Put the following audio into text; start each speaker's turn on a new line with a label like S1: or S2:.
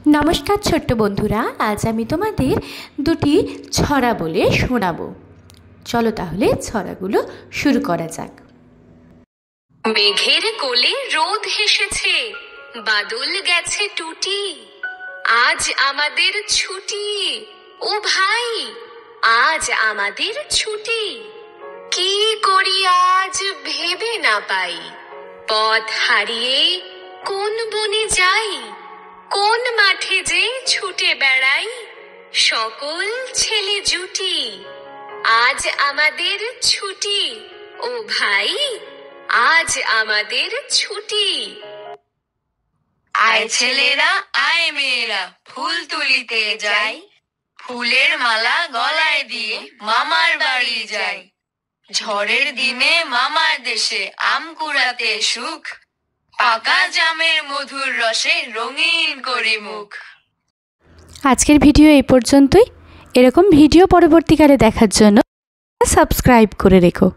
S1: নমস্কার ছোট্ট বন্ধুরা, আজ আমি তোমাদের দুটি ছড়া বলে শোনাবো। চলো তাহলে ছড়াগুলো শুরু করা যাক।
S2: মেঘের কোলে রোদ হেসেছে, বাদল গেছে টুটি, আজ আমাদের ছুটি। ও ভাই, আজ আমাদের ছুটি। কি করি আজ ভেবে না পাই, পথ হারিয়ে কোন বনে যাই, কোন মাঠে যে ছুটে বেড়াই, সকল ছেলে জুটি। আজ আমাদের ছুটি, ও ভাই, আজ আমাদের ছুটি।
S3: আয় ছেলেরা, আয় মেয়েরা, ফুল তুলিতে যাই, ফুলের মালা গলায় দিয়ে মামার বাড়ি যাই। ঝড়ের দিনে মামার দেশে আম কুড়াতে সুখ, পাকা জামের মধুর রসে রঙিন করি মুখ।
S1: আজকের ভিডিও এই পর্যন্তই। এরকম ভিডিও পরবর্তীকালে দেখার জন্য সাবস্ক্রাইব করে রেখো।